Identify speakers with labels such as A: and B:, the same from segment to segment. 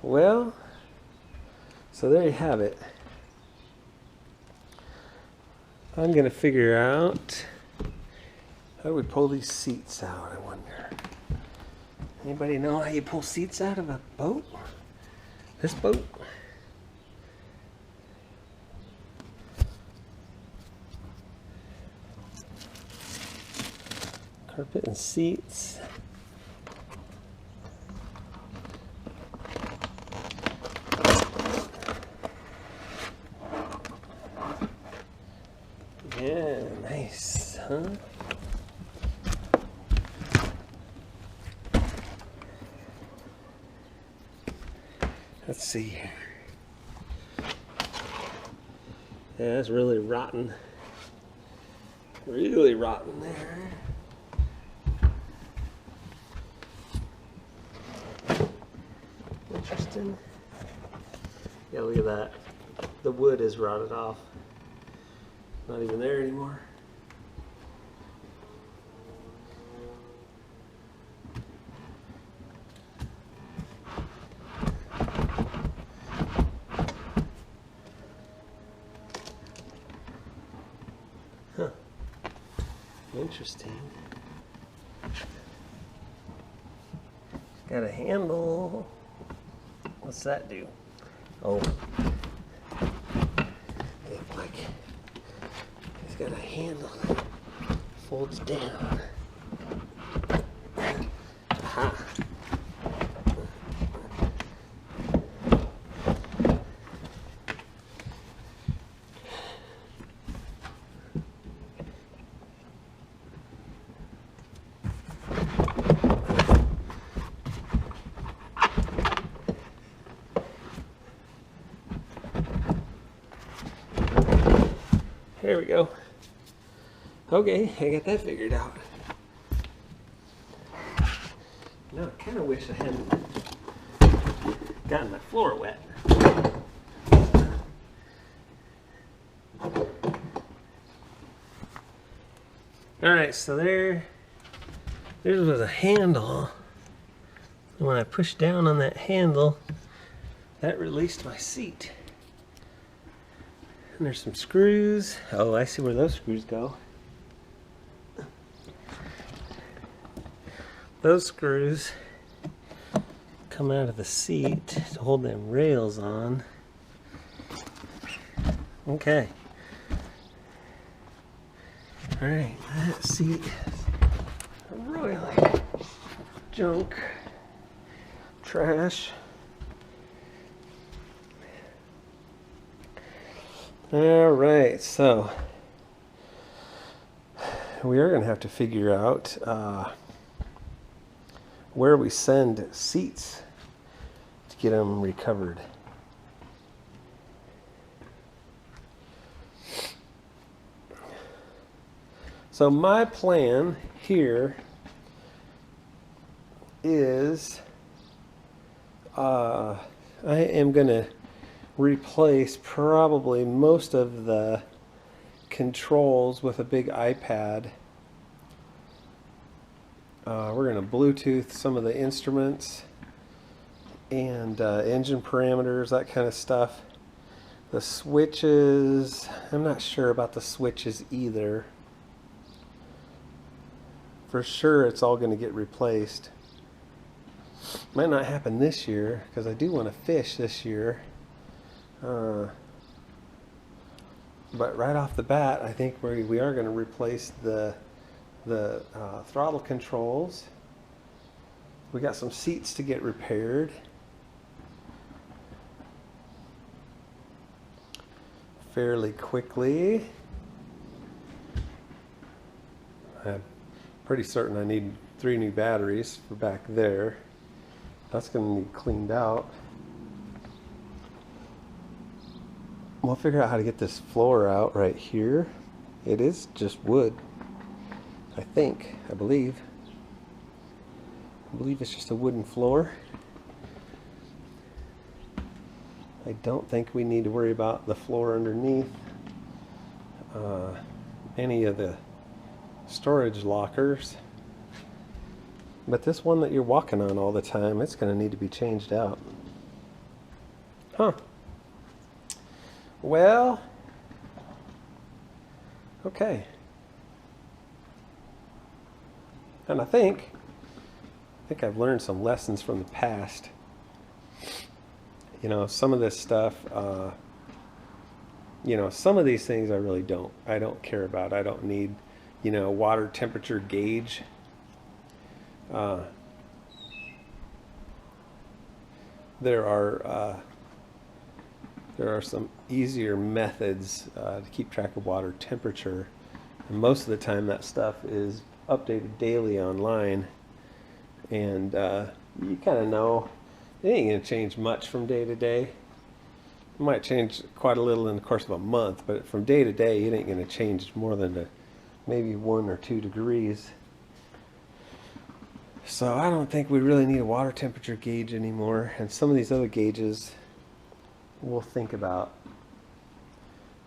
A: Well, so there you have it. I'm gonna figure out how do we pull these seats out, I wonder. Anybody know how you pull seats out of a boat? This boat? Carpet and seats. Yeah, nice, huh? Let's see here. Yeah, that's really rotten. Really rotten there. Interesting. Yeah, look at that. The wood is rotted off. Not even there anymore. Huh. Interesting. Got a handle. What's that do? Oh. Like it's got a handle that folds down. Aha. There we go. Okay, I got that figured out. Now I kind of wish I hadn't gotten my floor wet. Alright, so there was a handle. And when I pushed down on that handle, that released my seat. And there's some screws. Oh, I see where those screws go. Those screws come out of the seat to hold them rails on. Okay. Alright, that seat is royally junk. Trash. Alright, so we are going to have to figure out where we send seats to get them recovered. So my plan here is I am going to replace probably most of the controls with a big iPad. We're going to Bluetooth some of the instruments and engine parameters, that kind of stuff. The switches, I'm not sure about the switches either. For sure it's all going to get replaced. Might not happen this year because I do want to fish this year. But right off the bat, I think we are going to replace the throttle controls. We got some seats to get repaired. Fairly quickly. I'm pretty certain I need 3 new batteries for back there. That's going to need cleaned out. We'll figure out how to get this floor out right here. It is just wood, I believe it's just a wooden floor. I don't think we need to worry about the floor underneath any of the storage lockers. But this one that you're walking on all the time, it's going to need to be changed out. Huh. Well, okay. And I think I've learned some lessons from the past. You know, some of this stuff, you know, some of these things I really I don't care about. I don't need, you know, water temperature gauge. There are some easier methods to keep track of water temperature. And most of the time that stuff is updated daily online. And you kind of know it ain't going to change much from day to day. It might change quite a little in the course of a month, but from day to day it ain't going to change more than maybe 1 or 2 degrees. So I don't think we really need a water temperature gauge anymore. And some of these other gauges we'll think about.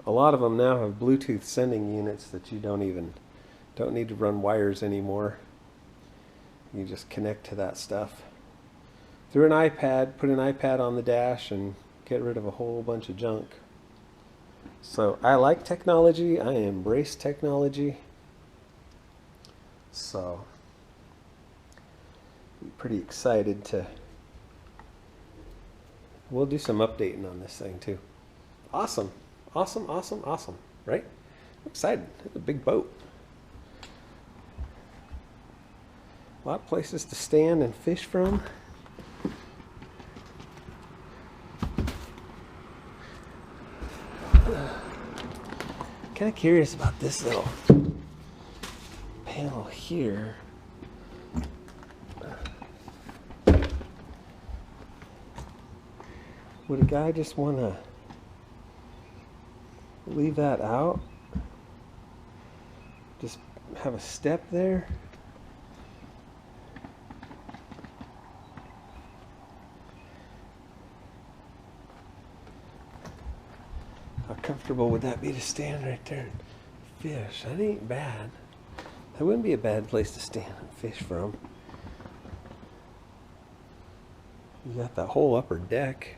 A: A lot of them now have Bluetooth sending units that you don't need to run wires anymore. You just connect to that stuff through an iPad, put an iPad on the dash and get rid of a whole bunch of junk. So I like technology. I embrace technology. So I'm pretty excited we'll do some updating on this thing too. Awesome. Awesome, awesome, awesome. Right? I'm excited. It's a big boat. A lot of places to stand and fish from. Kind of curious about this little panel here. Would a guy just want to leave that out? Just have a step there? How comfortable would that be to stand right there and fish? That ain't bad. That wouldn't be a bad place to stand and fish from. You got that whole upper deck.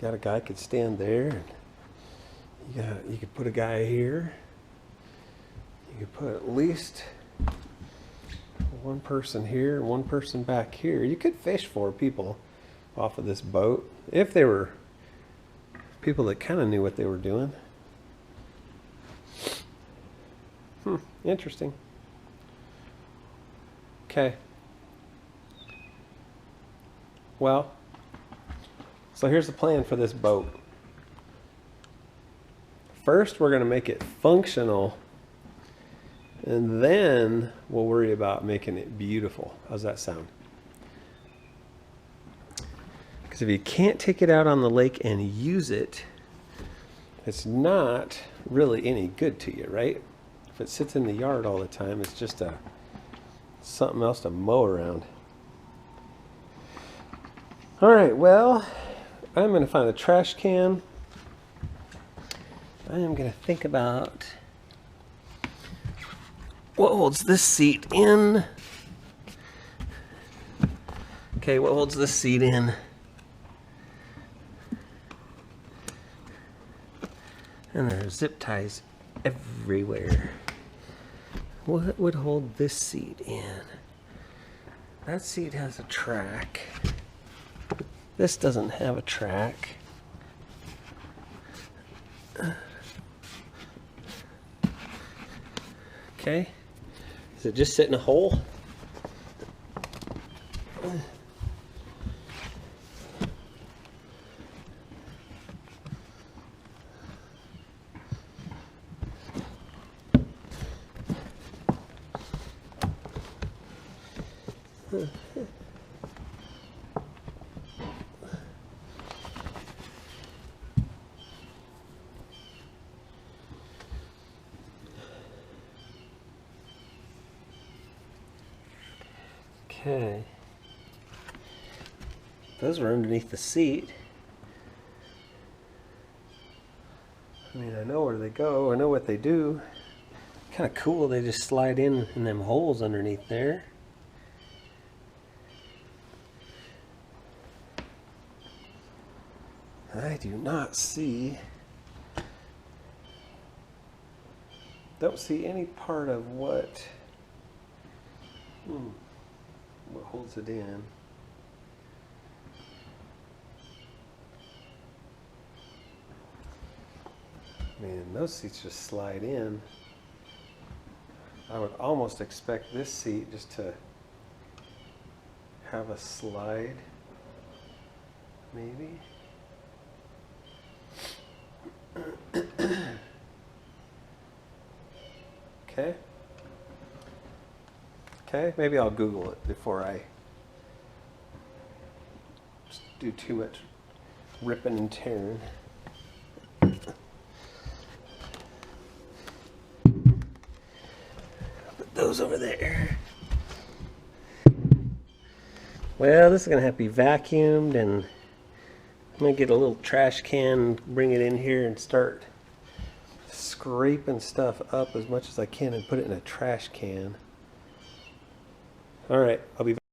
A: You got a guy could stand there. And you could put a guy here. You could put at least one person here and one person back here. You could fish 4 people off of this boat if they were people that kind of knew what they were doing. Interesting. Okay. Well, so here's the plan for this boat. First, we're going to make it functional, and then we'll worry about making it beautiful. How's that sound? Because if you can't take it out on the lake and use it, it's not really any good to you, right? If it sits in the yard all the time, it's just something else to mow around. All right, well, I'm going to find a trash can. I am going to think about what holds this seat in. Okay, what holds this seat in? And there are zip ties everywhere. What would hold this seat in? That seat has a track. This doesn't have a track. Okay. Does it just sit in a hole? Okay. Those were underneath the seat. I mean, I know where they go. I know what they do. Kind of cool. They just slide in them holes underneath there. I do not see, don't see any part of what holds it in. Man, those seats just slide in. I would almost expect this seat just to have a slide, maybe. Okay. Okay, maybe I'll Google it before I just do too much ripping and tearing. Put those over there. Well, this is going to have to be vacuumed, and I'm going to get a little trash can, bring it in here, and start scraping stuff up as much as I can and put it in a trash can. All right, I'll be back.